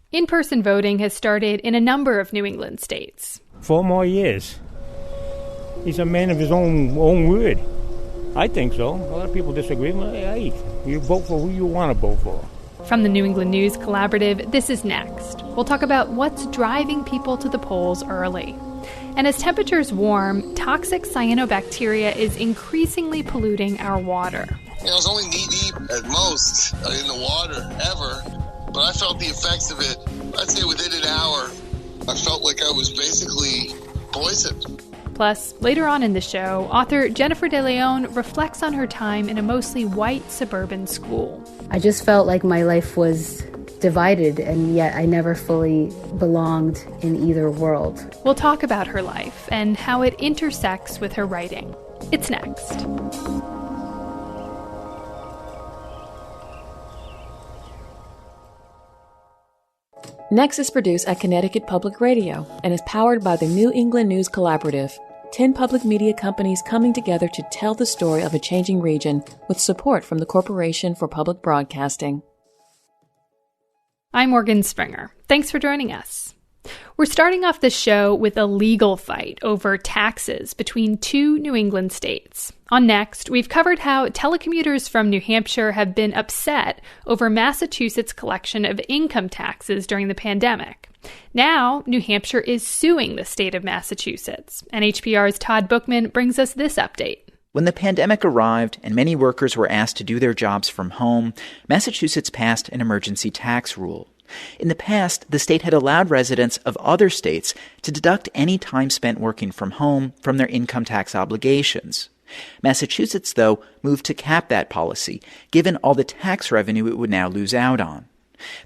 In-person voting has started in a number of New England states. 4 more years. He's a man of his own word. I think so. A lot of people disagree. Well, hey, you vote for who you want to vote for. From the New England News Collaborative, this is Next. We'll talk about what's driving people to the polls early. And as temperatures warm, toxic cyanobacteria is increasingly polluting our water. I was only knee-deep at most in the water ever, but I felt the effects of it. I'd say within an hour, I felt like I was basically poisoned. Plus, later on in the show, author Jennifer De Leon reflects on her time in a mostly white suburban school. I just felt like my life was divided, and yet I never fully belonged in either world. We'll talk about her life and how it intersects with her writing. It's next. Next is produced at Connecticut Public Radio and is powered by the New England News Collaborative, 10 public media companies coming together to tell the story of a changing region with support from the Corporation for Public Broadcasting. I'm Morgan Springer. Thanks for joining us. We're starting off the show with a legal fight over taxes between two New England states. On Next, we've covered how telecommuters from New Hampshire have been upset over Massachusetts' collection of income taxes during the pandemic. Now, New Hampshire is suing the state of Massachusetts. NHPR's Todd Bookman brings us this update. When the pandemic arrived and many workers were asked to do their jobs from home, Massachusetts passed an emergency tax rule. In the past, the state had allowed residents of other states to deduct any time spent working from home from their income tax obligations. Massachusetts, though, moved to cap that policy, given all the tax revenue it would now lose out on.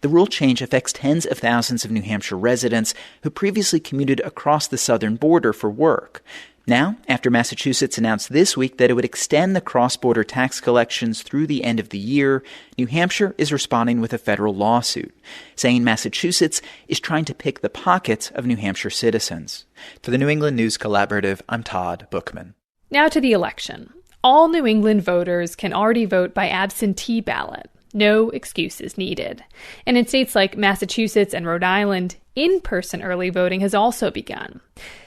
The rule change affects tens of thousands of New Hampshire residents who previously commuted across the southern border for work. Now, after Massachusetts announced this week that it would extend the cross-border tax collections through the end of the year, New Hampshire is responding with a federal lawsuit, saying Massachusetts is trying to pick the pockets of New Hampshire citizens. For the New England News Collaborative, I'm Todd Bookman. Now to the election. All New England voters can already vote by absentee ballot. No excuses needed. And in states like Massachusetts and Rhode Island, in-person early voting has also begun.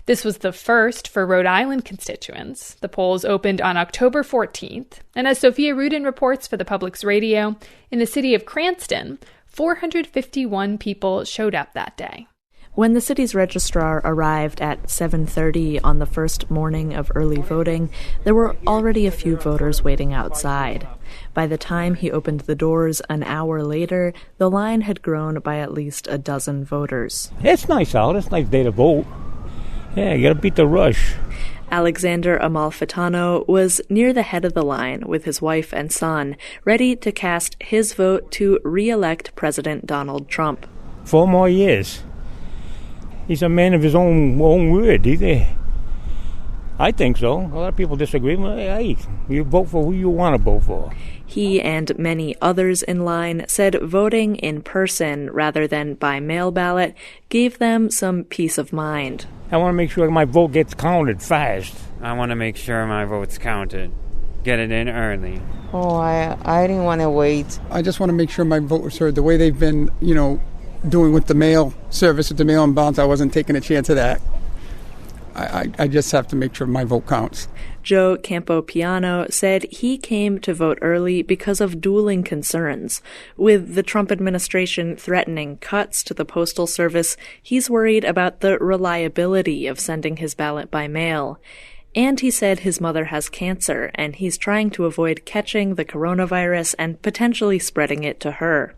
This was the first for Rhode Island constituents. The polls opened on October 14th, and as Sophia Rudin reports for the Public's Radio, in the city of Cranston, 451 people showed up that day. When the city's registrar arrived at 7:30 on the first morning of early voting, there were already a few voters waiting outside. By the time he opened the doors an hour later, the line had grown by at least a dozen voters. It's nice out. It's a nice day to vote. Yeah, you gotta beat the rush. Alexander Amalfitano was near the head of the line with his wife and son, ready to cast his vote to re-elect President Donald Trump. 4 more years. He's a man of his own word. I think so. A lot of people disagree. Well, hey, you vote for who you want to vote for. He and many others in line said voting in person rather than by mail ballot gave them some peace of mind. I want to make sure my vote gets counted fast. I want to make sure my vote's counted. Get it in early. Oh, I didn't want to wait. I just want to make sure my vote was heard. The way they've been, doing with the mail service, with the mail and balance, I wasn't taking a chance of that. I just have to make sure my vote counts. Joe Campopiano said he came to vote early because of dueling concerns. With the Trump administration threatening cuts to the Postal Service, he's worried about the reliability of sending his ballot by mail. And he said his mother has cancer, and he's trying to avoid catching the coronavirus and potentially spreading it to her.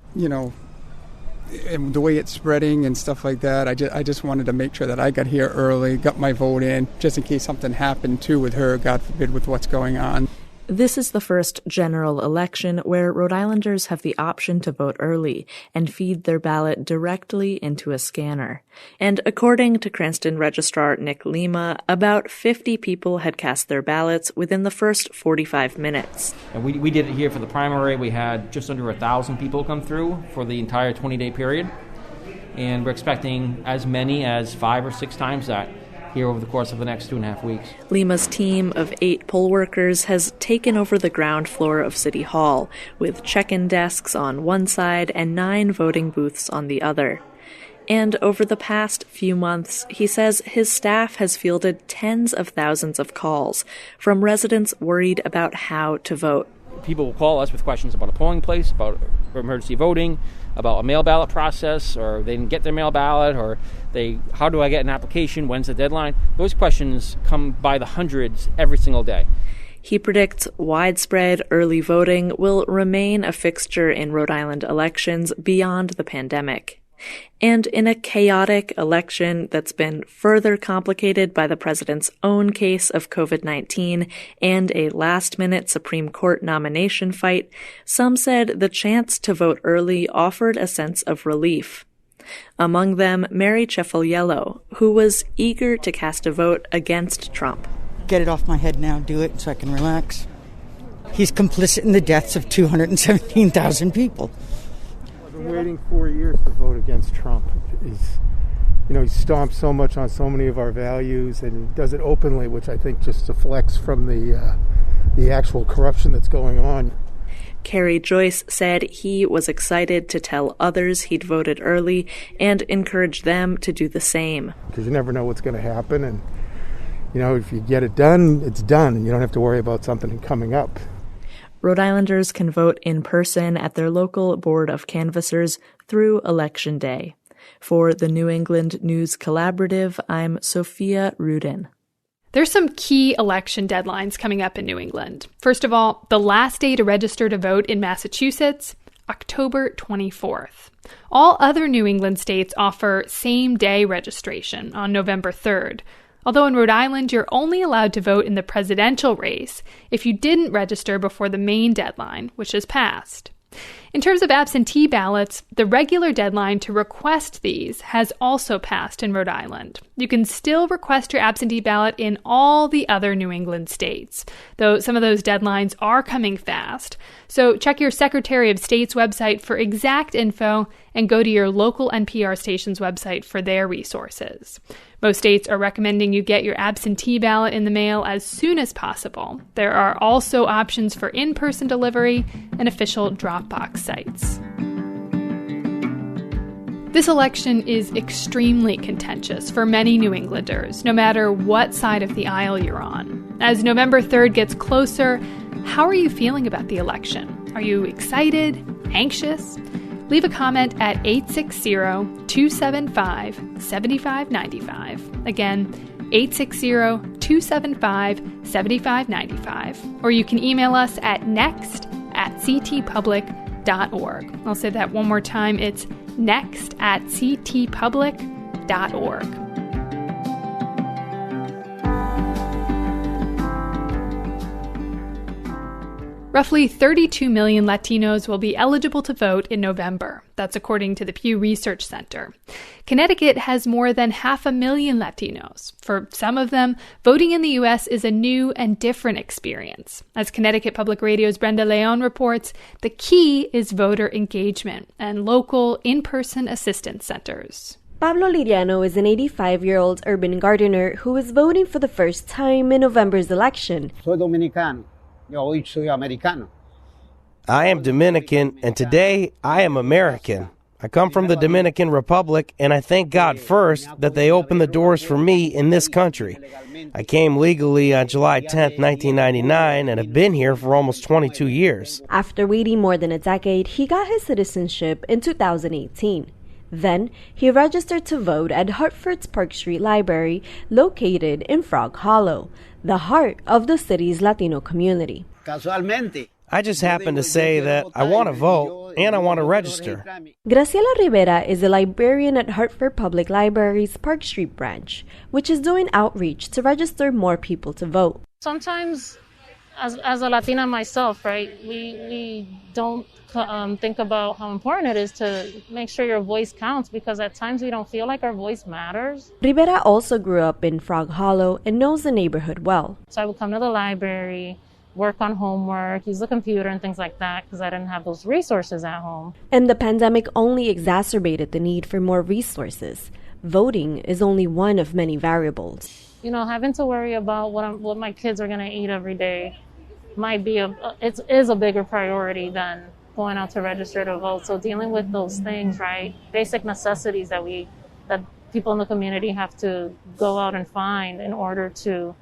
And the way it's spreading and stuff like that, I just wanted to make sure that I got here early, got my vote in, just in case something happened, too, with her, God forbid, with what's going on. This is the first general election where Rhode Islanders have the option to vote early and feed their ballot directly into a scanner. And according to Cranston Registrar Nick Lima, about 50 people had cast their ballots within the first 45 minutes. And we did it here for the primary. We had just under 1,000 people come through for the entire 20-day period. And we're expecting as many as 5 or 6 times that here over the course of the next 2.5 weeks. Lima's team of 8 poll workers has taken over the ground floor of City Hall, with check-in desks on one side and 9 voting booths on the other. And over the past few months, he says his staff has fielded tens of thousands of calls from residents worried about how to vote. People will call us with questions about a polling place, about emergency voting, about a mail ballot process, or they didn't get their mail ballot, or how do I get an application, when's the deadline? Those questions come by the hundreds every single day. He predicts widespread early voting will remain a fixture in Rhode Island elections beyond the pandemic. And in a chaotic election that's been further complicated by the president's own case of COVID-19 and a last-minute Supreme Court nomination fight, some said the chance to vote early offered a sense of relief. Among them, Mary Cefaliello, who was eager to cast a vote against Trump. Get it off my head now, do it so I can relax. He's complicit in the deaths of 217,000 people. I've been waiting 4 years to vote against Trump. He stomps so much on so many of our values and does it openly, which I think just deflects from the actual corruption that's going on. Kerry Joyce said he was excited to tell others he'd voted early and encourage them to do the same. Because you never know what's going to happen, and if you get it done, it's done, and you don't have to worry about something coming up. Rhode Islanders can vote in person at their local board of canvassers through Election Day. For the New England News Collaborative, I'm Sophia Rudin. There's some key election deadlines coming up in New England. First of all, the last day to register to vote in Massachusetts, October 24th. All other New England states offer same-day registration on November 3rd. Although in Rhode Island, you're only allowed to vote in the presidential race if you didn't register before the main deadline, which has passed. In terms of absentee ballots, the regular deadline to request these has also passed in Rhode Island. You can still request your absentee ballot in all the other New England states, though some of those deadlines are coming fast. So check your Secretary of State's website for exact info and go to your local NPR station's website for their resources. Most states are recommending you get your absentee ballot in the mail as soon as possible. There are also options for in-person delivery and official Dropbox sites. This election is extremely contentious for many New Englanders, no matter what side of the aisle you're on. As November 3rd gets closer, how are you feeling about the election? Are you excited? Anxious? Leave a comment at 860-275-7595. Again, 860-275-7595. Or you can email us at next@ctpublic.org. I'll say that one more time. It's next@ctpublic.org. Roughly 32 million Latinos will be eligible to vote in November. That's according to the Pew Research Center. Connecticut has more than 500,000 Latinos. For some of them, voting in the U.S. is a new and different experience. As Connecticut Public Radio's Brenda Leon reports, the key is voter engagement and local in-person assistance centers. Pablo Liriano is an 85-year-old urban gardener who is voting for the first time in November's election. Soy dominicano. Yo hoy soy americano. I am Dominican, and today I am American. I come from the Dominican Republic, and I thank God first that they opened the doors for me in this country. I came legally on July 10th, 1999, and have been here for almost 22 years. After waiting more than a decade, he got his citizenship in 2018. Then, he registered to vote at Hartford's Park Street Library, located in Frog Hollow, the heart of the city's Latino community. Casualmente. I just happen to say that I want to vote and I want to register. Graciela Rivera is a librarian at Hartford Public Library's Park Street branch, which is doing outreach to register more people to vote. Sometimes, as a Latina myself, right, we don't think about how important it is to make sure your voice counts, because at times we don't feel like our voice matters. Rivera also grew up in Frog Hollow and knows the neighborhood well. So I would come to the library, work on homework, use the computer and things like that, because I didn't have those resources at home. And the pandemic only exacerbated the need for more resources. Voting is only one of many variables. Having to worry about what my kids are going to eat every day might be is a bigger priority than going out to register to vote. So dealing with those things, right? Basic necessities that people in the community have to go out and find in order to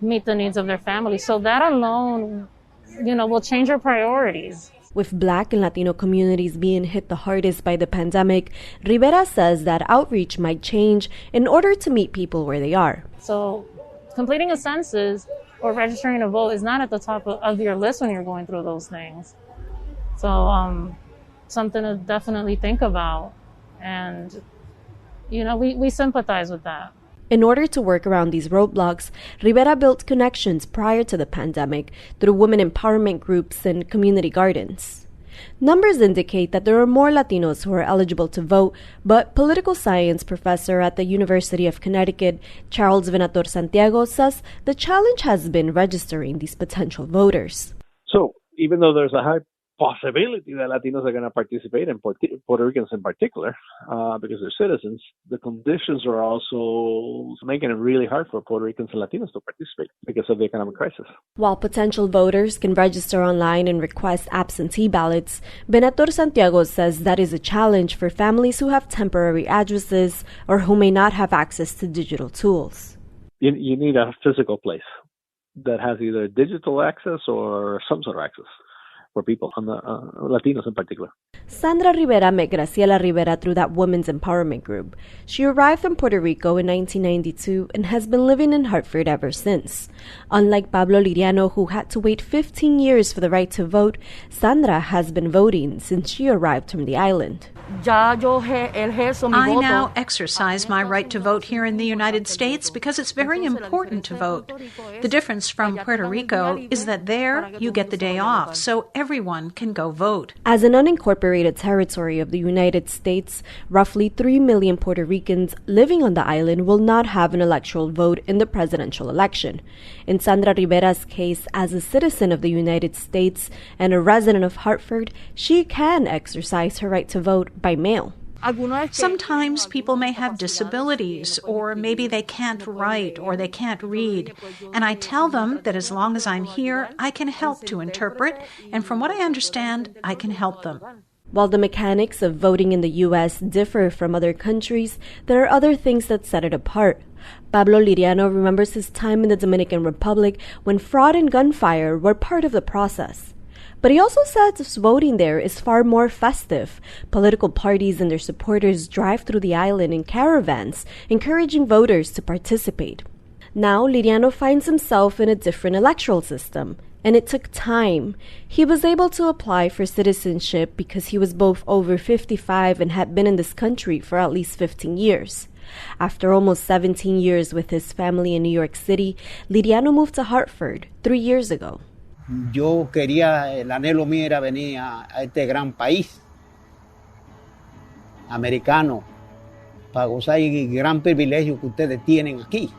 meet the needs of their family. So that alone, will change our priorities. With Black and Latino communities being hit the hardest by the pandemic, Rivera says that outreach might change in order to meet people where they are. So completing a census or registering to vote is not at the top of your list when you're going through those things. So something to definitely think about. And, we sympathize with that. In order to work around these roadblocks, Rivera built connections prior to the pandemic through women empowerment groups and community gardens. Numbers indicate that there are more Latinos who are eligible to vote, but political science professor at the University of Connecticut, Charles Venator Santiago, says the challenge has been registering these potential voters. So even though there's a high possibility that Latinos are going to participate, and Puerto Ricans in particular, because they're citizens, the conditions are also making it really hard for Puerto Ricans and Latinos to participate because of the economic crisis. While potential voters can register online and request absentee ballots, Venator Santiago says that is a challenge for families who have temporary addresses or who may not have access to digital tools. You need a physical place that has either digital access or some sort of access for people, on the Latinos in particular. Sandra Rivera met Graciela Rivera through that women's empowerment group. She arrived from Puerto Rico in 1992 and has been living in Hartford ever since. Unlike Pablo Liriano, who had to wait 15 years for the right to vote, Sandra has been voting since she arrived from the island. I now exercise my right to vote here in the United States because it's very important to vote. The difference from Puerto Rico is that there you get the day off, so everyone can go vote. As an unincorporated territory of the United States, roughly 3 million Puerto Ricans living on the island will not have an electoral vote in the presidential election. In Sandra Rivera's case, as a citizen of the United States and a resident of Hartford, she can exercise her right to vote by mail. Sometimes people may have disabilities, or maybe they can't write or they can't read. And I tell them that as long as I'm here, I can help to interpret, and from what I understand, I can help them. While the mechanics of voting in the U.S. differ from other countries, there are other things that set it apart. Pablo Liriano remembers his time in the Dominican Republic when fraud and gunfire were part of the process. But he also says voting there is far more festive. Political parties and their supporters drive through the island in caravans, encouraging voters to participate. Now, Liriano finds himself in a different electoral system, and it took time. He was able to apply for citizenship because he was both over 55 and had been in this country for at least 15 years. After almost 17 years with his family in New York City, Liriano moved to Hartford 3 years ago. El anhelo mío era venir a este gran país americano para gozar el gran privilegio que ustedes tienen aquí.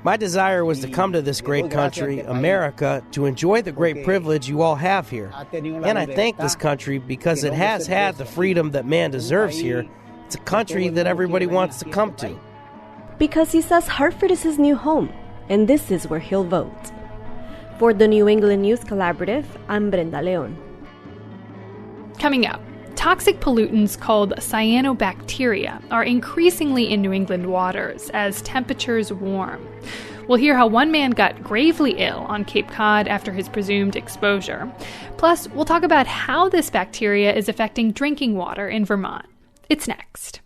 My desire was to come to this great country, America, to enjoy the great privilege you all have here. And I thank this country because it has had the freedom that man deserves here. It's a country that everybody wants to come to. Because he says Hartford is his new home, and this is where he'll vote. For the New England News Collaborative, I'm Brenda Leon. Coming up, toxic pollutants called cyanobacteria are increasingly in New England waters as temperatures warm. We'll hear how one man got gravely ill on Cape Cod after his presumed exposure. Plus, we'll talk about how this bacteria is affecting drinking water in Vermont. It's next.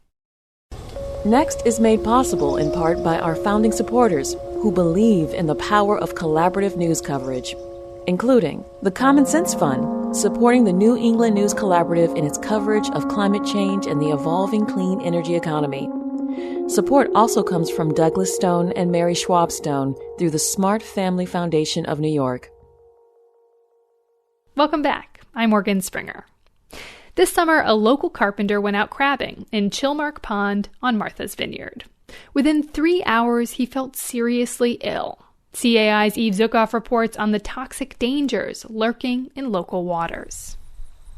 Next is made possible in part by our founding supporters who believe in the power of collaborative news coverage, including the Common Sense Fund, supporting the New England News Collaborative in its coverage of climate change and the evolving clean energy economy. Support also comes from Douglas Stone and Mary Schwab Stone through the Smart Family Foundation of New York. Welcome back. I'm Morgan Springer. This summer, a local carpenter went out crabbing in Chilmark Pond on Martha's Vineyard. Within 3 hours, he felt seriously ill. CAI's Eve Zukoff reports on the toxic dangers lurking in local waters.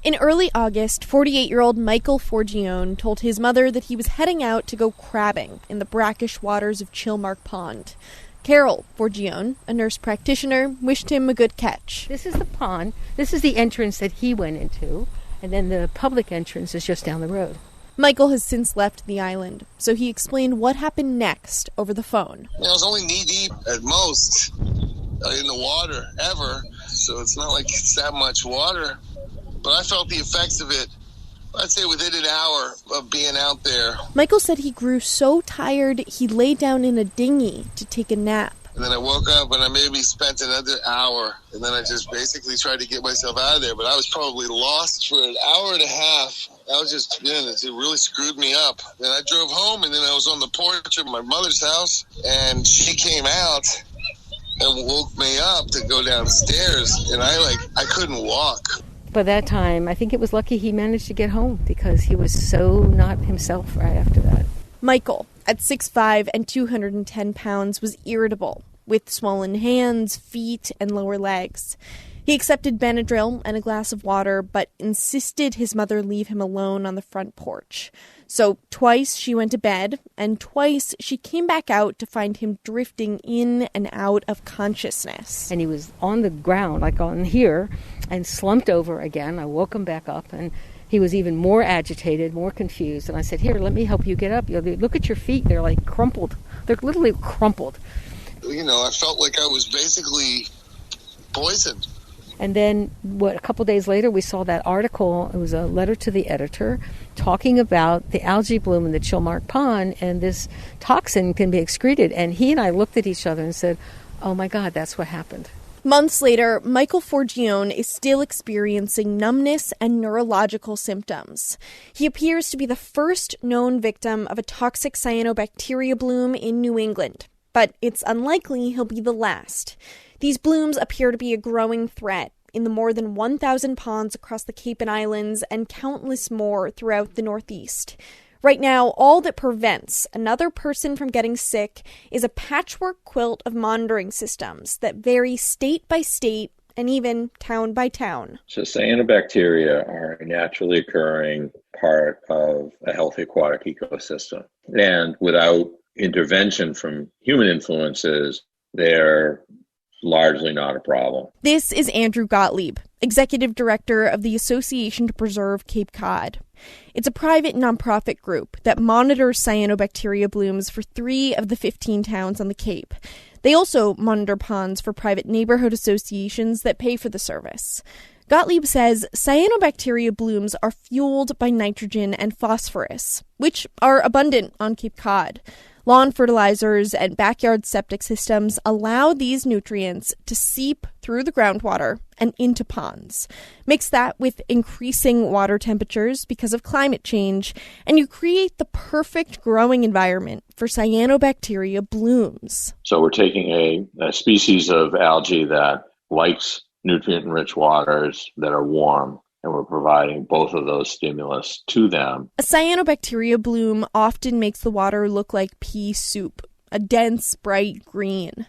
In early August, 48-year-old Michael Forgione told his mother that he was heading out to go crabbing in the brackish waters of Chilmark Pond. Carol Forgione, a nurse practitioner, wished him a good catch. This is the pond. This is the entrance that he went into, and then the public entrance is just down the road. Michael has since left the island, so he explained what happened next over the phone. I was only knee-deep at most in the water ever, so it's not like it's that much water. But I felt the effects of it, I'd say within an hour of being out there. Michael said he grew so tired he lay down in a dinghy to take a nap. And then I woke up and I maybe spent another hour, and then I just basically tried to get myself out of there. But I was probably lost for an hour and a half. I was just, it really screwed me up. Then I drove home, and then I was on the porch of my mother's house, and she came out and woke me up to go downstairs, and I couldn't walk. By that time, I think it was lucky he managed to get home because he was so not himself right after that. Michael, at 6'5" and 210 pounds, was irritable, with swollen hands, feet, and lower legs. He accepted Benadryl and a glass of water, but insisted his mother leave him alone on the front porch. So twice she went to bed, and twice she came back out to find him drifting in and out of consciousness. And he was on the ground, like on here, and slumped over again. I woke him back up, and he was even more agitated, more confused. And I said, here, let me help you get up. Look at your feet. They're like crumpled. They're literally crumpled. I felt like I was basically poisoned. And then, a couple days later, we saw that article. It was a letter to the editor talking about the algae bloom in the Chilmark Pond, and this toxin can be excreted. And he and I looked at each other and said, oh, my God, that's what happened. Months later, Michael Forgione is still experiencing numbness and neurological symptoms. He appears to be the first known victim of a toxic cyanobacteria bloom in New England, but it's unlikely he'll be the last. These blooms appear to be a growing threat in the more than 1,000 ponds across the Cape and Islands and countless more throughout the Northeast. Right now, all that prevents another person from getting sick is a patchwork quilt of monitoring systems that vary state by state and even town by town. So cyanobacteria are a naturally occurring part of a healthy aquatic ecosystem. And without intervention from human influences, they're largely not a problem. This is Andrew Gottlieb, Executive Director of the Association to Preserve Cape Cod. It's a private nonprofit group that monitors cyanobacteria blooms for 3 of the 15 towns on the Cape. They also monitor ponds for private neighborhood associations that pay for the service. Gottlieb says cyanobacteria blooms are fueled by nitrogen and phosphorus, which are abundant on Cape Cod. Lawn fertilizers and backyard septic systems allow these nutrients to seep through the groundwater and into ponds. Mix that with increasing water temperatures because of climate change, and you create the perfect growing environment for cyanobacteria blooms. So we're taking a species of algae that likes nutrient-rich waters that are warm, and we're providing both of those stimulus to them. A cyanobacteria bloom often makes the water look like pea soup, a dense, bright green.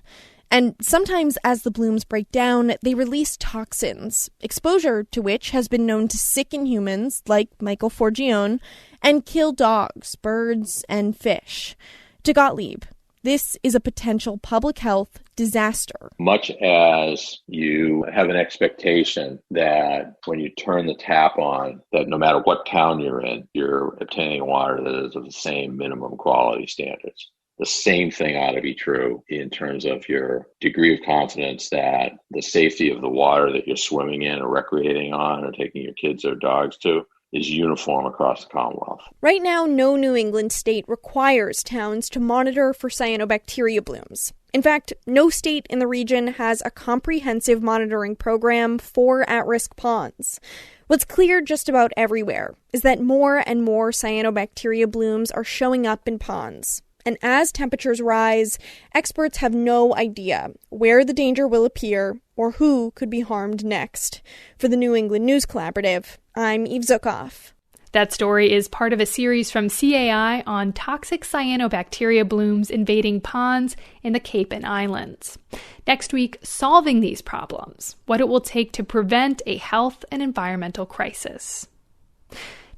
And sometimes as the blooms break down, they release toxins, exposure to which has been known to sicken humans, like Michael Forgione, and kill dogs, birds, and fish. To Gottlieb, this is a potential public health disaster. Much as you have an expectation that when you turn the tap on, that no matter what town you're in, you're obtaining water that is of the same minimum quality standards. The same thing ought to be true in terms of your degree of confidence that the safety of the water that you're swimming in or recreating on or taking your kids or dogs to is uniform across the Commonwealth. Right now, no New England state requires towns to monitor for cyanobacteria blooms. In fact, no state in the region has a comprehensive monitoring program for at-risk ponds. What's clear just about everywhere is that more and more cyanobacteria blooms are showing up in ponds. And as temperatures rise, experts have no idea where the danger will appear or who could be harmed next. For the New England News Collaborative, I'm Eve Zukoff. That story is part of a series from CAI on toxic cyanobacteria blooms invading ponds in the Cape and Islands. Next week, solving these problems, what it will take to prevent a health and environmental crisis.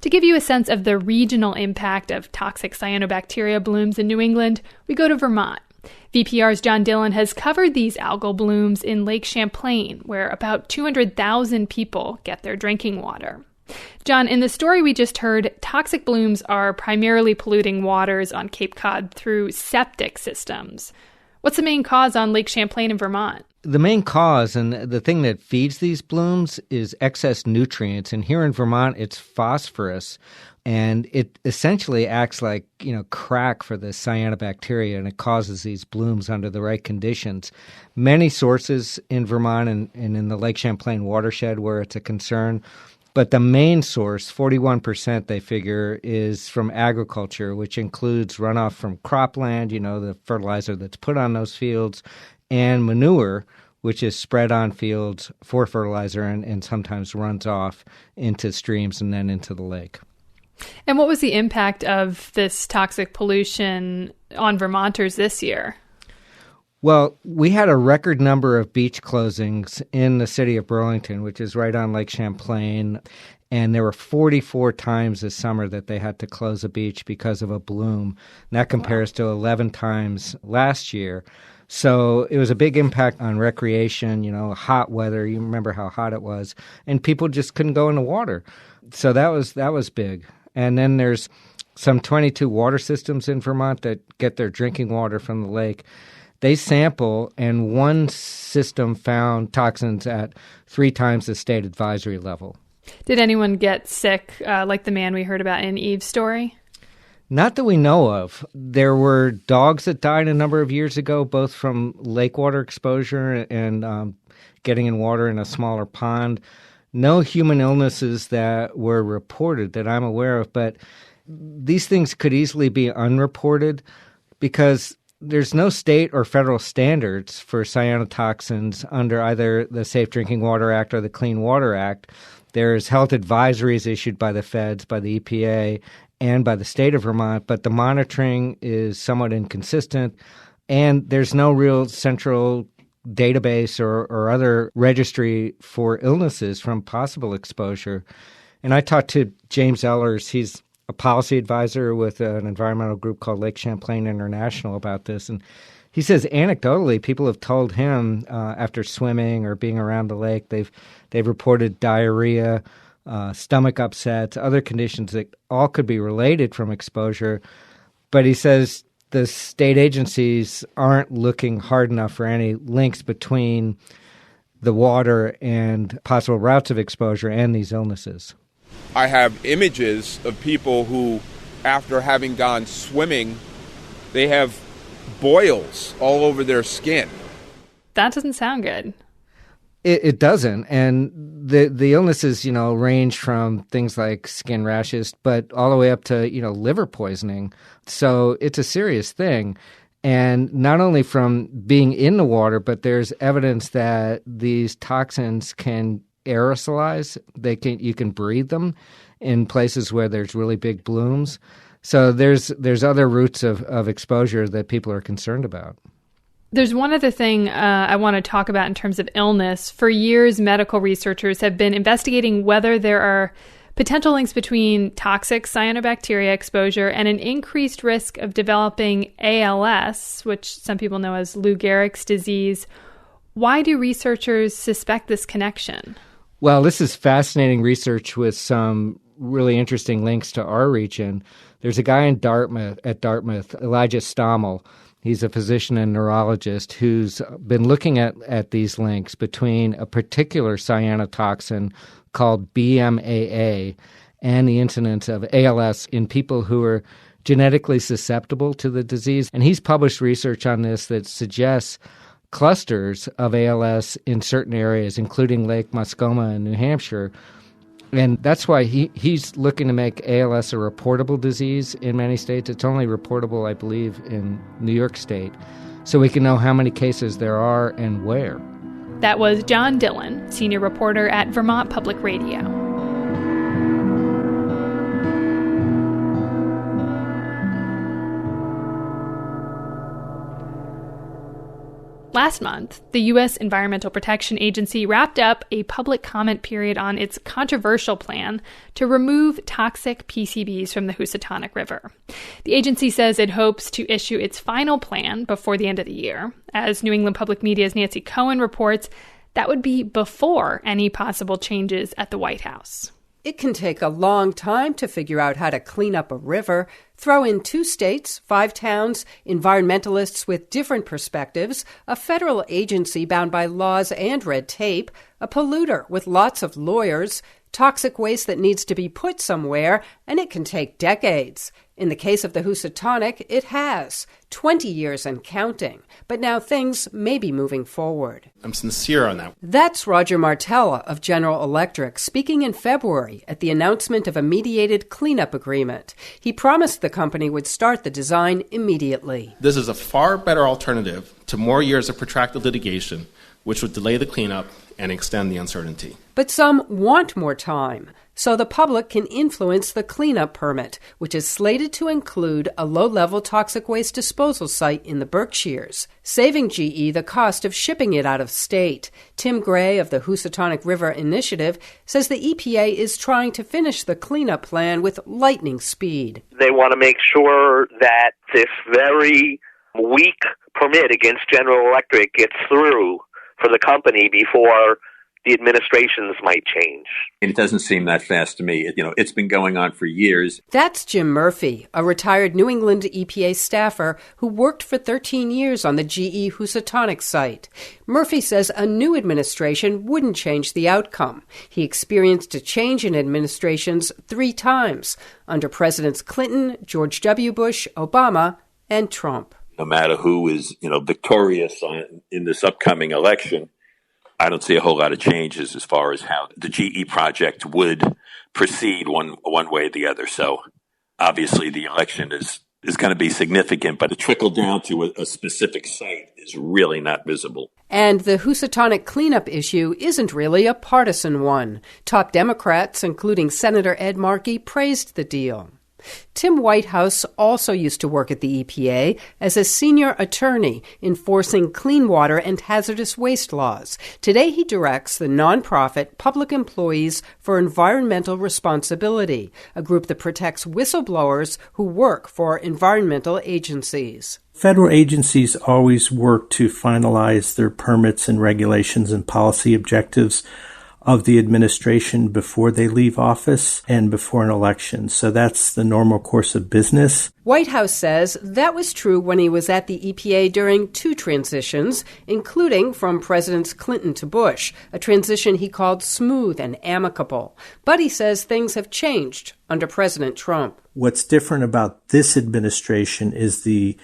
To give you a sense of the regional impact of toxic cyanobacteria blooms in New England, we go to Vermont, VPR's John Dillon has covered these algal blooms in Lake Champlain, where about 200,000 people get their drinking water. John, in the story we just heard, toxic blooms are primarily polluting waters on Cape Cod through septic systems. What's the main cause on Lake Champlain in Vermont? The main cause and the thing that feeds these blooms is excess nutrients. And here in Vermont, it's phosphorus. And it essentially acts like, crack for the cyanobacteria, and it causes these blooms under the right conditions. Many sources in Vermont and in the Lake Champlain watershed where it's a concern. But the main source, 41%, they figure, is from agriculture, which includes runoff from cropland, the fertilizer that's put on those fields, and manure, which is spread on fields for fertilizer and sometimes runs off into streams and then into the lake. And what was the impact of this toxic pollution on Vermonters this year? Well, we had a record number of beach closings in the city of Burlington, which is right on Lake Champlain, and there were 44 times this summer that they had to close a beach because of a bloom. And that compares to 11 times last year. So it was a big impact on recreation, hot weather. You remember how hot it was, and people just couldn't go in the water. So that was big. And then there's some 22 water systems in Vermont that get their drinking water from the lake. They sample, and one system found toxins at 3 times the state advisory level. Did anyone get sick, like the man we heard about in Eve's story? Not that we know of. There were dogs that died a number of years ago, both from lake water exposure and getting in water in a smaller pond. No human illnesses that were reported that I'm aware of, but these things could easily be unreported because there's no state or federal standards for cyanotoxins under either the Safe Drinking Water Act or the Clean Water Act. There's health advisories issued by the feds, by the EPA, and by the state of Vermont, but the monitoring is somewhat inconsistent, and there's no real central database or other registry for illnesses from possible exposure. And I talked to James Ellers. He's a policy advisor with an environmental group called Lake Champlain International about this. And he says anecdotally, people have told him after swimming or being around the lake, they've reported diarrhea, stomach upsets, other conditions that all could be related from exposure. But he says the state agencies aren't looking hard enough for any links between the water and possible routes of exposure and these illnesses. I have images of people who, after having gone swimming, they have boils all over their skin. That doesn't sound good. It doesn't. And the illnesses, range from things like skin rashes, but all the way up to, liver poisoning. So it's a serious thing. And not only from being in the water, but there's evidence that these toxins can aerosolize. You can breathe them in places where there's really big blooms. So there's other routes of exposure that people are concerned about. There's one other thing I want to talk about in terms of illness. For years, medical researchers have been investigating whether there are potential links between toxic cyanobacteria exposure and an increased risk of developing ALS, which some people know as Lou Gehrig's disease. Why do researchers suspect this connection? Well, this is fascinating research with some really interesting links to our region. There's a guy at Dartmouth, Elijah Stommel. He's a physician and neurologist who's been looking at these links between a particular cyanotoxin called BMAA and the incidence of ALS in people who are genetically susceptible to the disease. And he's published research on this that suggests clusters of ALS in certain areas, including Lake Muskoma in New Hampshire. And that's why he's looking to make ALS a reportable disease in many states. It's only reportable, I believe, in New York State. So we can know how many cases there are and where. That was John Dillon, senior reporter at Vermont Public Radio. Last month, the U.S. Environmental Protection Agency wrapped up a public comment period on its controversial plan to remove toxic PCBs from the Housatonic River. The agency says it hopes to issue its final plan before the end of the year. As New England Public Media's Nancy Cohen reports, that would be before any possible changes at the White House. It can take a long time to figure out how to clean up a river. Throw in 2 states, 5 towns, environmentalists with different perspectives, a federal agency bound by laws and red tape, a polluter with lots of lawyers, toxic waste that needs to be put somewhere, and it can take decades. In the case of the Housatonic, it has 20 years and counting. But now things may be moving forward. I'm sincere on that. That's Roger Martella of General Electric speaking in February at the announcement of a mediated cleanup agreement. He promised the company would start the design immediately. This is a far better alternative to more years of protracted litigation, which would delay the cleanup and extend the uncertainty. But some want more time, so the public can influence the cleanup permit, which is slated to include a low-level toxic waste disposal site in the Berkshires, saving GE the cost of shipping it out of state. Tim Gray of the Housatonic River Initiative says the EPA is trying to finish the cleanup plan with lightning speed. They want to make sure that this very weak permit against General Electric gets through for the company before the administrations might change. It doesn't seem that fast to me. It's been going on for years. That's Jim Murphy, a retired New England EPA staffer who worked for 13 years on the GE Housatonic site. Murphy says a new administration wouldn't change the outcome. He experienced a change in administrations 3 times, under Presidents Clinton, George W. Bush, Obama, and Trump. No matter who is, victorious in this upcoming election, I don't see a whole lot of changes as far as how the GE project would proceed one way or the other. So obviously the election is going to be significant, but the trickle down to a specific site is really not visible. And the Housatonic cleanup issue isn't really a partisan one. Top Democrats, including Senator Ed Markey, praised the deal. Tim Whitehouse also used to work at the EPA as a senior attorney enforcing clean water and hazardous waste laws. Today he directs the nonprofit Public Employees for Environmental Responsibility, a group that protects whistleblowers who work for environmental agencies. Federal agencies always work to finalize their permits and regulations and policy objectives of the administration before they leave office and before an election. So that's the normal course of business. Whitehouse says that was true when he was at the EPA during 2 transitions, including from Presidents Clinton to Bush, a transition he called smooth and amicable. But he says things have changed under President Trump. What's different about this administration is the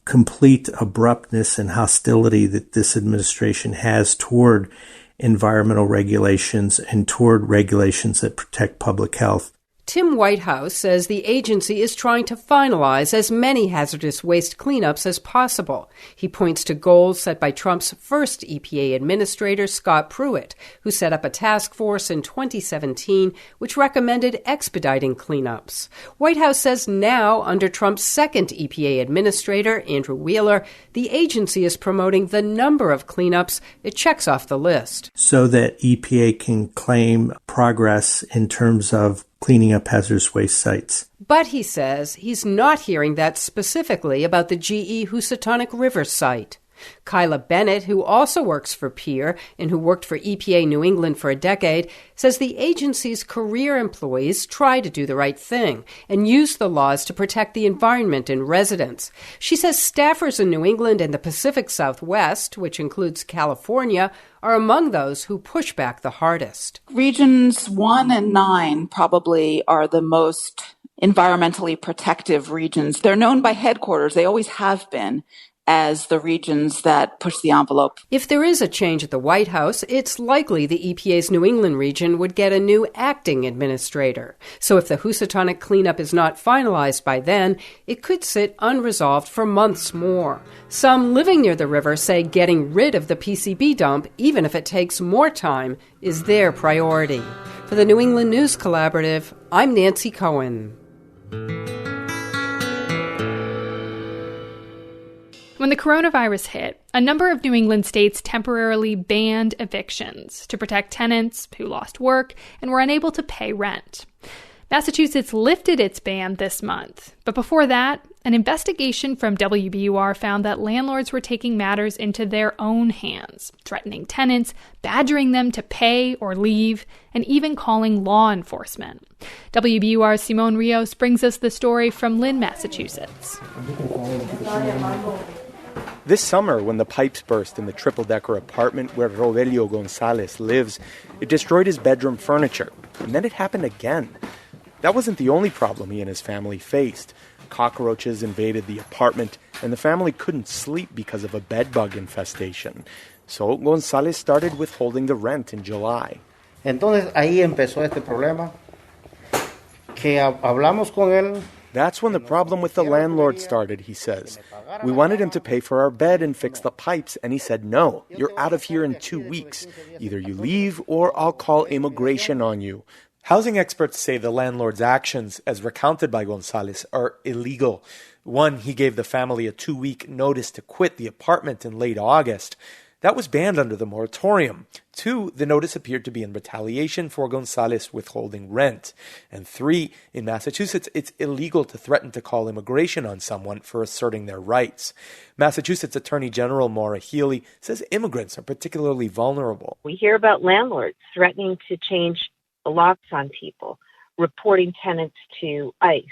complete abruptness and hostility that this administration has toward environmental regulations and toward regulations that protect public health. Tim Whitehouse says the agency is trying to finalize as many hazardous waste cleanups as possible. He points to goals set by Trump's first EPA administrator, Scott Pruitt, who set up a task force in 2017 which recommended expediting cleanups. Whitehouse says now, under Trump's second EPA administrator, Andrew Wheeler, the agency is promoting the number of cleanups it checks off the list. So that EPA can claim progress in terms of cleaning up hazardous waste sites. But he says he's not hearing that specifically about the GE Housatonic River site. Kyla Bennett, who also works for PEER and who worked for EPA New England for a decade, says the agency's career employees try to do the right thing and use the laws to protect the environment and residents. She says staffers in New England and the Pacific Southwest, which includes California, are among those who push back the hardest. Regions 1 and 9 probably are the most environmentally protective regions. They're known by headquarters. They always have been as the regions that push the envelope. If there is a change at the White House, it's likely the EPA's New England region would get a new acting administrator. So if the Housatonic cleanup is not finalized by then, it could sit unresolved for months more. Some living near the river say getting rid of the PCB dump, even if it takes more time, is their priority. For the New England News Collaborative, I'm Nancy Cohen. When When the coronavirus hit, a number of New England states temporarily banned evictions to protect tenants who lost work and were unable to pay rent. Massachusetts lifted its ban this month, but before that, an investigation from WBUR found that landlords were taking matters into their own hands, threatening tenants, badgering them to pay or leave, and even calling law enforcement. WBUR's Simone Rios brings us the story from Lynn, Massachusetts. This summer, when the pipes burst in the triple-decker apartment where Rogelio Gonzalez lives, it destroyed his bedroom furniture. And then it happened again. That wasn't the only problem he and his family faced. Cockroaches invaded the apartment, and the family couldn't sleep because of a bedbug infestation. So Gonzalez started withholding the rent in July. Entonces ahí empezó este problema, que hablamos con él. That's when the problem with the landlord started, he says. We wanted him to pay for our bed and fix the pipes, and he said, no, you're out of here in 2 weeks. Either you leave or I'll call immigration on you. Housing experts say the landlord's actions, as recounted by Gonzalez, are illegal. One, he gave the family a 2-week notice to quit the apartment in late August. That was banned under the moratorium. 2, the notice appeared to be in retaliation for Gonzalez withholding rent. And 3, in Massachusetts, it's illegal to threaten to call immigration on someone for asserting their rights. Massachusetts Attorney General Maura Healey says immigrants are particularly vulnerable. We hear about landlords threatening to change the locks on people, reporting tenants to ICE,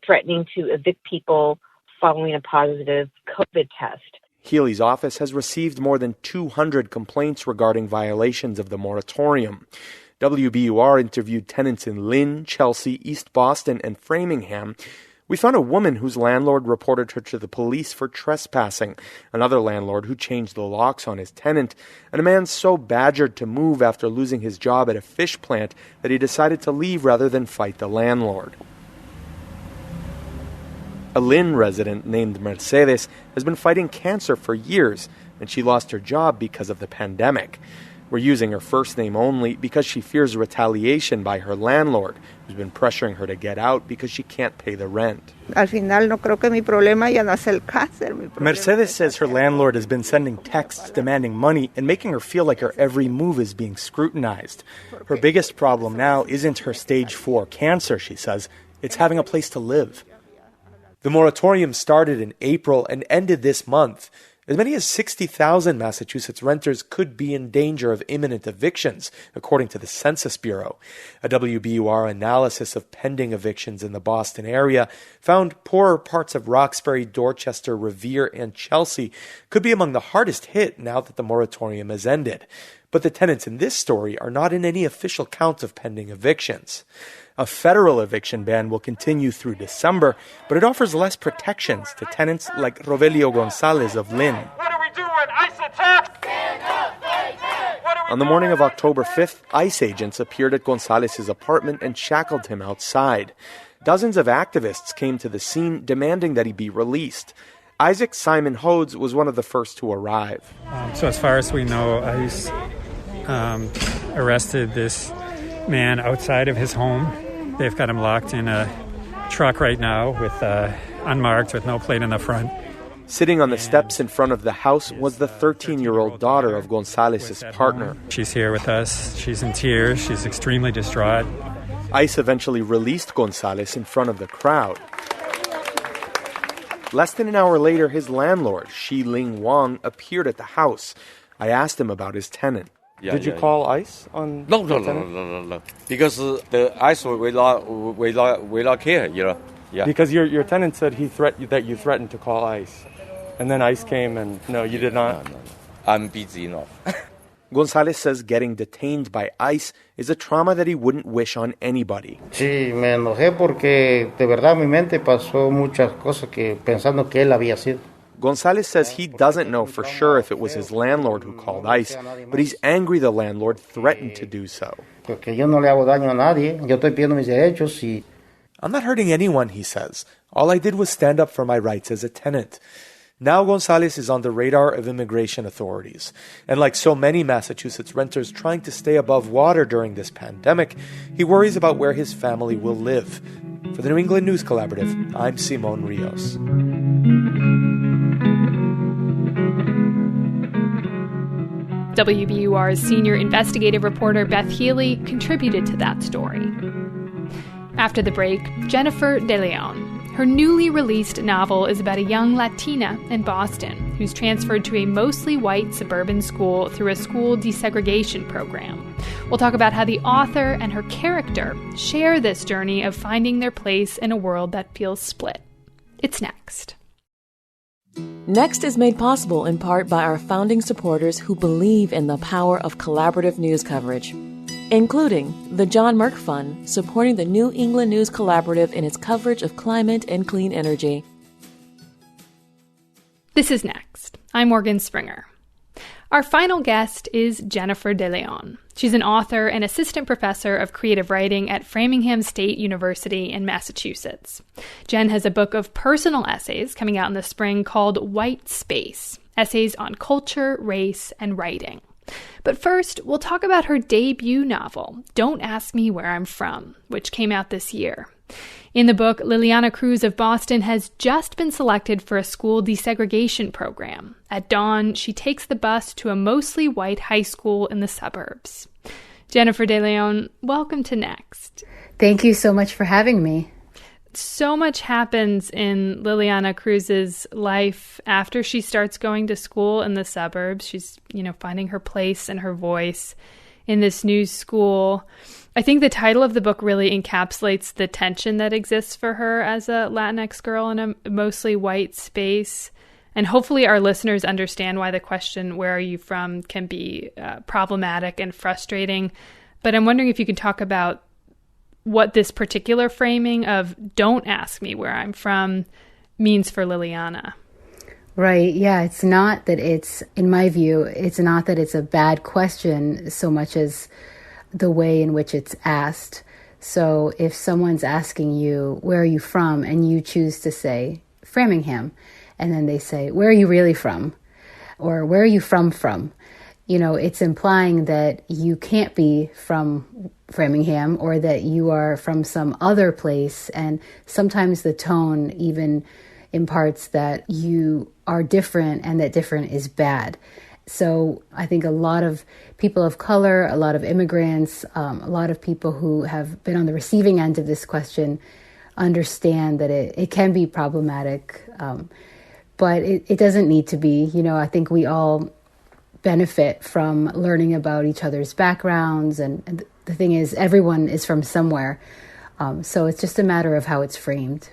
threatening to evict people following a positive COVID test. Healy's office has received more than 200 complaints regarding violations of the moratorium. WBUR interviewed tenants in Lynn, Chelsea, East Boston, and Framingham. We found a woman whose landlord reported her to the police for trespassing, another landlord who changed the locks on his tenant, and a man so badgered to move after losing his job at a fish plant that he decided to leave rather than fight the landlord. A Lynn resident named Mercedes has been fighting cancer for years, and she lost her job because of the pandemic. We're using her first name only because she fears retaliation by her landlord, who's been pressuring her to get out because she can't pay the rent. Mercedes says her landlord has been sending texts demanding money and making her feel like her every move is being scrutinized. Her biggest problem now isn't her stage 4 cancer, she says. It's having a place to live. The moratorium started in April and ended this month. As many as 60,000 Massachusetts renters could be in danger of imminent evictions, according to the Census Bureau. A WBUR analysis of pending evictions in the Boston area found poorer parts of Roxbury, Dorchester, Revere, and Chelsea could be among the hardest hit now that the moratorium has ended. But the tenants in this story are not in any official count of pending evictions. A federal eviction ban will continue through December, but it offers less protections to tenants like Rogelio Gonzalez of Lynn. What are we doing? ICE attack! On the morning of October 5th, ICE agents appeared at Gonzalez's apartment and shackled him outside. Dozens of activists came to the scene demanding that he be released. Isaac Simon Hodes was one of the first to arrive. So as far as we know, ICE arrested this man outside of his home. They've got him locked in a truck right now with unmarked with no plate in the front. Sitting on the steps in front of the house was the 13-year-old daughter of Gonzalez's partner. She's here with us. She's in tears. She's extremely distraught. ICE eventually released Gonzalez in front of the crowd. Less than an hour later, his landlord, Shi Ling Wang, appeared at the house. I asked him about his tenant. Did you call ICE on No. Because the ICE will not care, you know. Yeah. Because your tenant said that you threatened to call ICE. And then ICE came and no, you did not. No. I'm busy enough. Gonzalez says getting detained by ICE is a trauma that he wouldn't wish on anybody. Sí, me enojé porque de verdad mi mente pasó muchas cosas que pensando que él había sido. Gonzalez says he doesn't know for sure if it was his landlord who called ICE, but he's angry the landlord threatened to do so. Porque yo no le hago daño a nadie. Yo estoy pidiendo mis derechos y I'm not hurting anyone, he says. All I did was stand up for my rights as a tenant. Now Gonzalez is on the radar of immigration authorities. And like so many Massachusetts renters trying to stay above water during this pandemic, he worries about where his family will live. For the New England News Collaborative, I'm Simone Rios. WBUR's senior investigative reporter Beth Healy contributed to that story. After the break, Jennifer De Leon. Her newly released novel is about a young Latina in Boston who's transferred to a mostly white suburban school through a school desegregation program. We'll talk about how the author and her character share this journey of finding their place in a world that feels split. It's next. Next is made possible in part by our founding supporters who believe in the power of collaborative news coverage, including the John Merck Fund, supporting the New England News Collaborative in its coverage of climate and clean energy. This is Next. I'm Morgan Springer. Our final guest is Jennifer De Leon. She's an author and assistant professor of creative writing at Framingham State University in Massachusetts. Jen has a book of personal essays coming out in the spring called White Space, essays on culture, race, and writing. But first, we'll talk about her debut novel, Don't Ask Me Where I'm From, which came out this year. In the book, Liliana Cruz of Boston has just been selected for a school desegregation program. At dawn, she takes the bus to a mostly white high school in the suburbs. Jennifer De Leon, welcome to Next. Thank you so much for having me. So much happens in Liliana Cruz's life after she starts going to school in the suburbs. She's, finding her place and her voice in this new school. I think the title of the book really encapsulates the tension that exists for her as a Latinx girl in a mostly white space. And hopefully our listeners understand why the question, where are you from, can be problematic and frustrating. But I'm wondering if you can talk about what this particular framing of don't ask me where I'm from means for Liliana. Right. Yeah. It's not that in my view, it's not that it's a bad question so much as the way in which it's asked. So if someone's asking you, where are you from? And you choose to say Framingham, and then they say, where are you really from? Or where are you from? It's implying that you can't be from Framingham or that you are from some other place. And sometimes the tone even imparts that you are different and that different is bad. So I think a lot of people of color, a lot of immigrants, a lot of people who have been on the receiving end of this question understand that it can be problematic, but it doesn't need to be. I think we all benefit from learning about each other's backgrounds. And the thing is, everyone is from somewhere. So it's just a matter of how it's framed.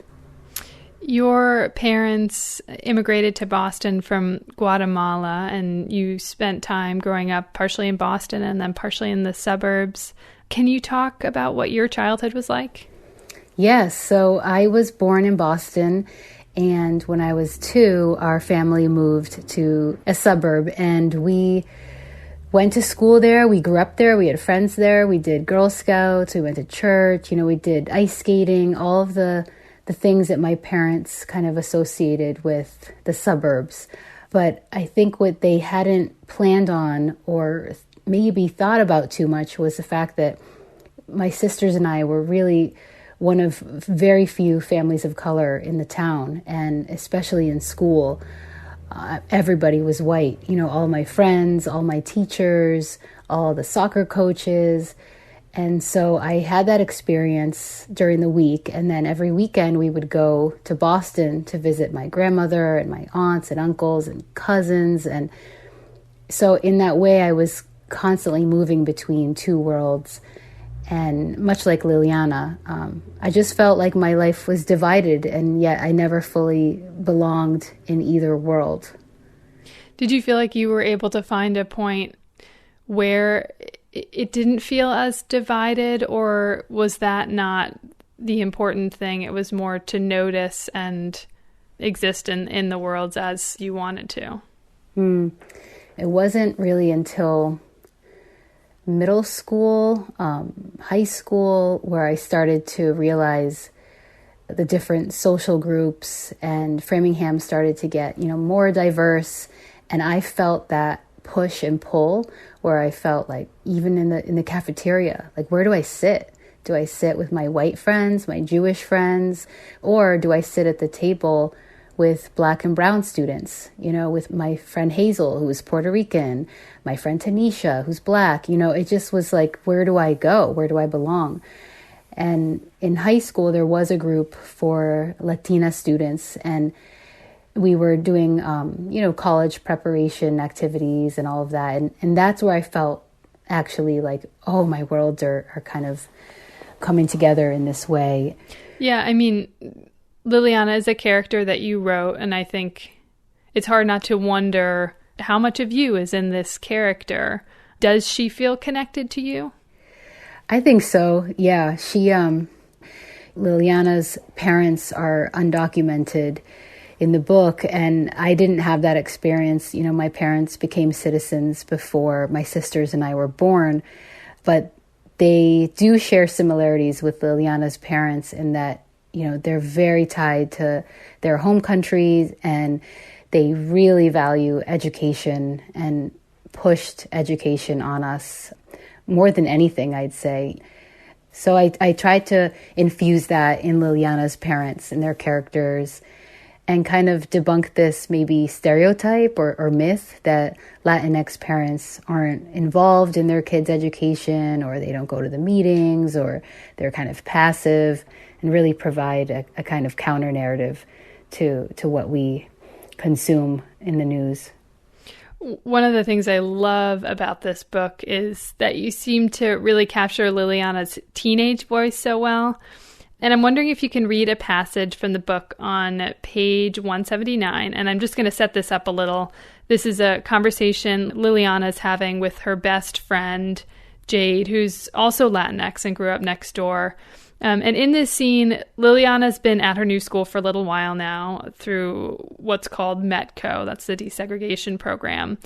Your parents immigrated to Boston from Guatemala, and you spent time growing up partially in Boston and then partially in the suburbs. Can you talk about what your childhood was like? Yes. So I was born in Boston, and when I was 2, our family moved to a suburb, and we went to school there. We grew up there. We had friends there. We did Girl Scouts. We went to church. We did ice skating, all of the things that my parents kind of associated with the suburbs. But I think what they hadn't planned on or maybe thought about too much was the fact that my sisters and I were really one of very few families of color in the town, and especially in school. Everybody was white. All my friends, all my teachers, all the soccer coaches. And so I had that experience during the week, and then every weekend we would go to Boston to visit my grandmother and my aunts and uncles and cousins. And so in that way, I was constantly moving between two worlds. And much like Liliana, I just felt like my life was divided, and yet I never fully belonged in either world. Did you feel like you were able to find a point where it didn't feel as divided, or was that not the important thing? It was more to notice and exist in the worlds as you wanted to? It wasn't really until middle school, high school, where I started to realize the different social groups, and Framingham started to get, more diverse. And I felt that push and pull where I felt like even in the cafeteria, like, where do I sit? Do I sit with my white friends, my Jewish friends, or do I sit at the table with Black and brown students, with my friend Hazel, who was Puerto Rican, my friend Tanisha, who's Black. It just was like, where do I go? Where do I belong? And in high school, there was a group for Latina students, and we were doing, college preparation activities and all of that. And that's where I felt actually like, oh, my worlds are kind of coming together in this way. Yeah, I mean, Liliana is a character that you wrote, and I think it's hard not to wonder how much of you is in this character. Does she feel connected to you? I think so, yeah. Liliana's parents are undocumented in the book, and I didn't have that experience. My parents became citizens before my sisters and I were born, but they do share similarities with Liliana's parents in that, they're very tied to their home countries, and they really value education and pushed education on us more than anything, I'd say. So I tried to infuse that in Liliana's parents and their characters and kind of debunk this maybe stereotype or myth that Latinx parents aren't involved in their kids' education, or they don't go to the meetings, or they're kind of passive, and really provide a kind of counter narrative to what we consume in the news. One of the things I love about this book is that you seem to really capture Liliana's teenage voice so well. And I'm wondering if you can read a passage from the book on page 179. And I'm just going to set this up a little. This is a conversation Liliana's having with her best friend, Jade, who's also Latinx and grew up next door. And in this scene, Liliana's been at her new school for a little while now through what's called METCO. That's the desegregation program.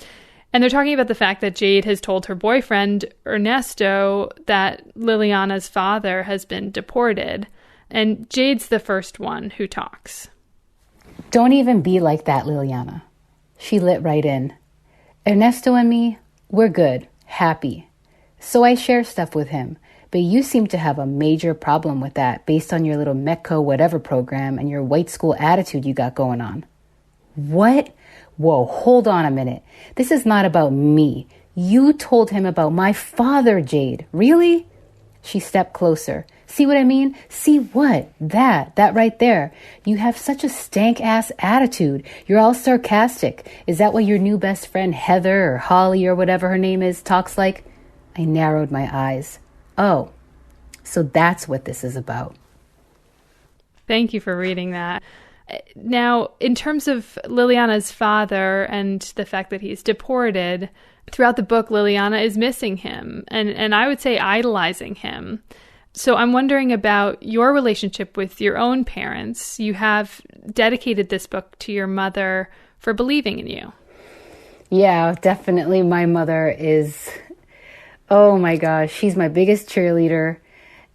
And they're talking about the fact that Jade has told her boyfriend, Ernesto, that Liliana's father has been deported. And Jade's the first one who talks. Don't even be like that, Liliana. She lit right in. Ernesto and me, we're good, happy. So I share stuff with him. But you seem to have a major problem with that based on your little METCO whatever program and your white school attitude you got going on. What? Whoa, hold on a minute. This is not about me. You told him about my father, Jade. Really? She stepped closer. See what I mean? See what? That right there. You have such a stank-ass attitude. You're all sarcastic. Is that what your new best friend Heather or Holly or whatever her name is talks like? I narrowed my eyes. Oh, so that's what this is about. Thank you for reading that. Now, in terms of Liliana's father and the fact that he's deported, throughout the book, Liliana is missing him and I would say idolizing him. So I'm wondering about your relationship with your own parents. You have dedicated this book to your mother for believing in you. Yeah, definitely. My mother is, oh my gosh, she's my biggest cheerleader.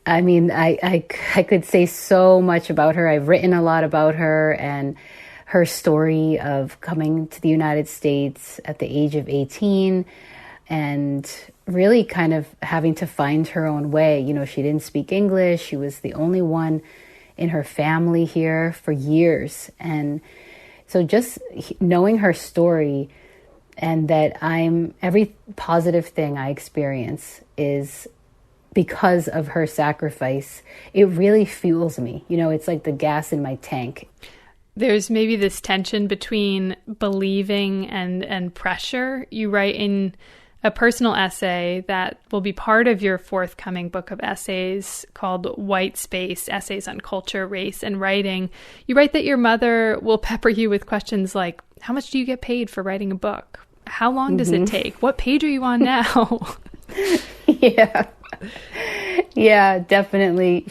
I mean, I could say so much about her. I've written a lot about her and her story of coming to the United States at the age of 18 and really kind of having to find her own way. She didn't speak English. She was the only one in her family here for years. And so just knowing her story and that every positive thing I experience is because of her sacrifice, it really fuels me. It's like the gas in my tank. There's maybe this tension between believing and pressure. You write in a personal essay that will be part of your forthcoming book of essays called White Space, Essays on Culture, Race, and Writing. You write that your mother will pepper you with questions like, how much do you get paid for writing a book? How long does it take? What page are you on now? Yeah, definitely.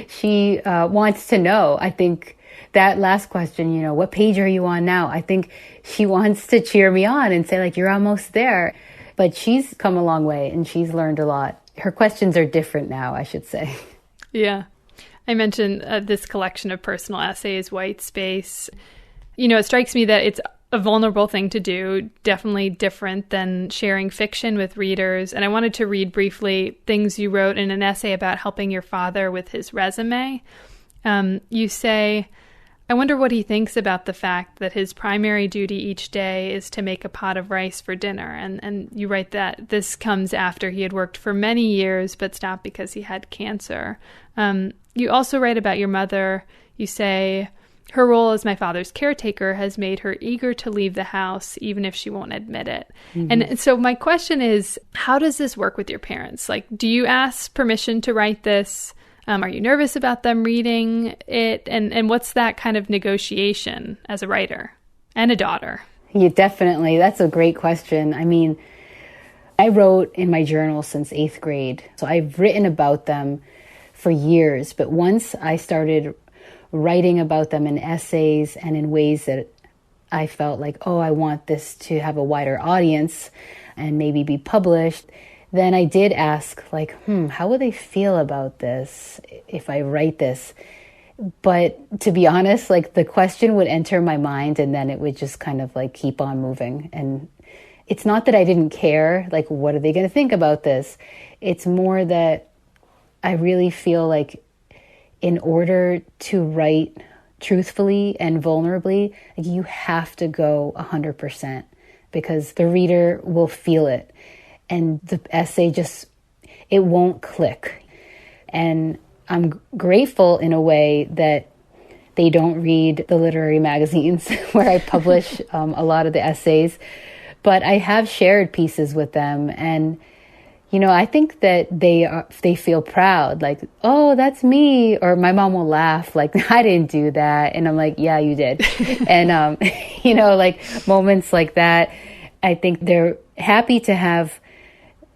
She wants to know. I think that last question, what page are you on now? I think she wants to cheer me on and say, like, you're almost there. But she's come a long way and she's learned a lot. Her questions are different now, I should say. Yeah. I mentioned this collection of personal essays, White Space. It strikes me that it's a vulnerable thing to do, definitely different than sharing fiction with readers. And I wanted to read briefly things you wrote in an essay about helping your father with his resume. You say, I wonder what he thinks about the fact that his primary duty each day is to make a pot of rice for dinner. And you write that this comes after he had worked for many years, but stopped because he had cancer. You also write about your mother. You say, her role as my father's caretaker has made her eager to leave the house, even if she won't admit it. Mm-hmm. And so my question is, how does this work with your parents? Like, do you ask permission to write this? Are you nervous about them reading it? And what's that kind of negotiation as a writer and a daughter? Yeah, definitely. That's a great question. I mean, I wrote in my journal since 8th grade. So I've written about them for years. But once I started writing about them in essays and in ways that I felt like, oh, I want this to have a wider audience and maybe be published, then I did ask, like, how would they feel about this if I write this? But to be honest, like, the question would enter my mind and then it would just kind of like keep on moving. And it's not that I didn't care, like, what are they going to think about this? It's more that I really feel like in order to write truthfully and vulnerably, like, you have to go 100% because the reader will feel it. And the essay just, it won't click. And I'm grateful in a way that they don't read the literary magazines where I publish a lot of the essays. But I have shared pieces with them. And, you know, I think that they feel proud, like, oh, that's me. Or my mom will laugh, like, I didn't do that. And I'm like, yeah, you did. And, you know, like moments like that, I think they're happy to have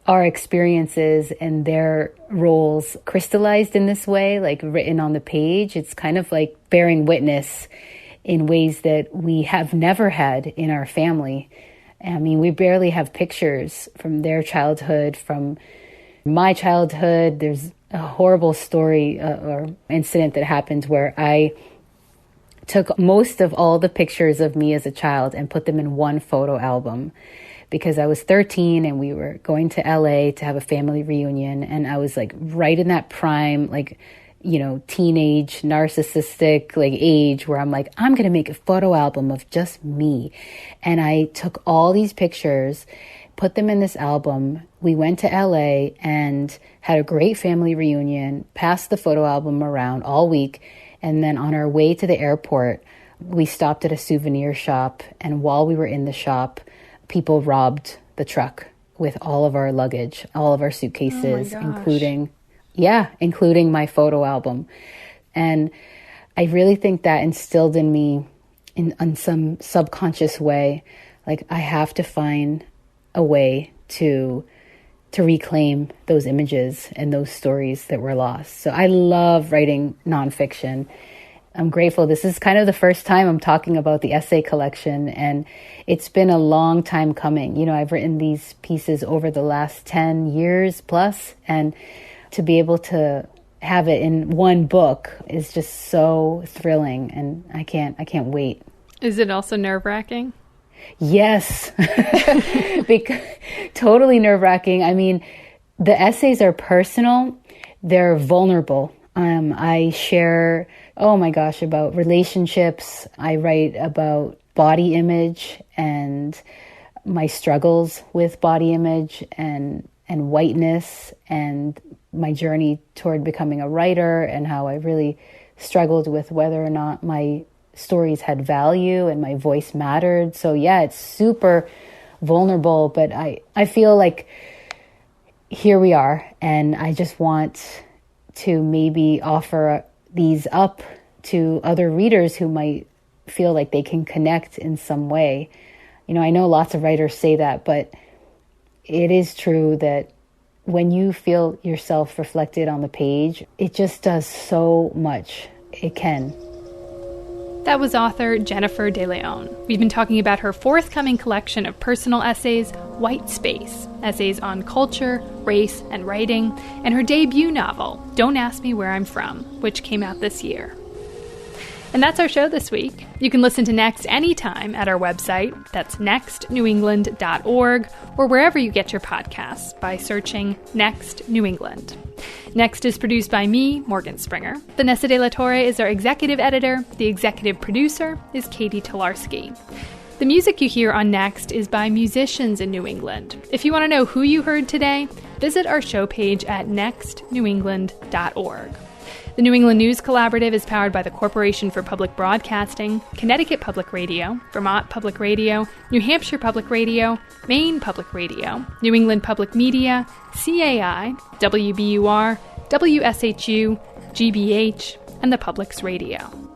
our experiences and their roles crystallized in this way, like written on the page. It's kind of like bearing witness in ways that we have never had in our family. I mean, we barely have pictures from their childhood, from my childhood. There's a horrible story or incident that happened where I took most of all the pictures of me as a child and put them in one photo album. Because I was 13 and we were going to LA to have a family reunion. And I was like right in that prime, like, you know, teenage, narcissistic, like age where I'm like, I'm going to make a photo album of just me. And I took all these pictures, put them in this album. We went to LA and had a great family reunion, passed the photo album around all week. And then on our way to the airport, we stopped at a souvenir shop. And while we were in the shop, people robbed the truck with all of our luggage, all of our suitcases, including my photo album. And I really think that instilled in me in some subconscious way, like, I have to find a way to reclaim those images and those stories that were lost. So I love writing nonfiction. I'm grateful. This is kind of the first time I'm talking about the essay collection, and it's been a long time coming. You know, I've written these pieces over the last 10 years plus, and to be able to have it in one book is just so thrilling, and I can't wait. Is it also nerve-wracking? Yes. Totally nerve-wracking. I mean, the essays are personal. They're vulnerable. I share, about relationships. I write about body image and my struggles with body image and whiteness and my journey toward becoming a writer and how I really struggled with whether or not my stories had value and my voice mattered. So yeah, it's super vulnerable, but I feel like here we are, and I just want to maybe offer these up to other readers who might feel like they can connect in some way. You know, I know lots of writers say that, but it is true that when you feel yourself reflected on the page, it just does so much. It can. That was author Jennifer De Leon. We've been talking about her forthcoming collection of personal essays, White Space, essays on culture, race, and writing, and her debut novel, Don't Ask Me Where I'm From, which came out this year. And that's our show this week. You can listen to Next anytime at our website. That's nextnewengland.org, or wherever you get your podcasts by searching Next New England. Next is produced by me, Morgan Springer. Vanessa De La Torre is our executive editor. The executive producer is Katie Tolarski. The music you hear on Next is by musicians in New England. If you want to know who you heard today, visit our show page at nextnewengland.org. The New England News Collaborative is powered by the Corporation for Public Broadcasting, Connecticut Public Radio, Vermont Public Radio, New Hampshire Public Radio, Maine Public Radio, New England Public Media, CAI, WBUR, WSHU, GBH, and the Public's Radio.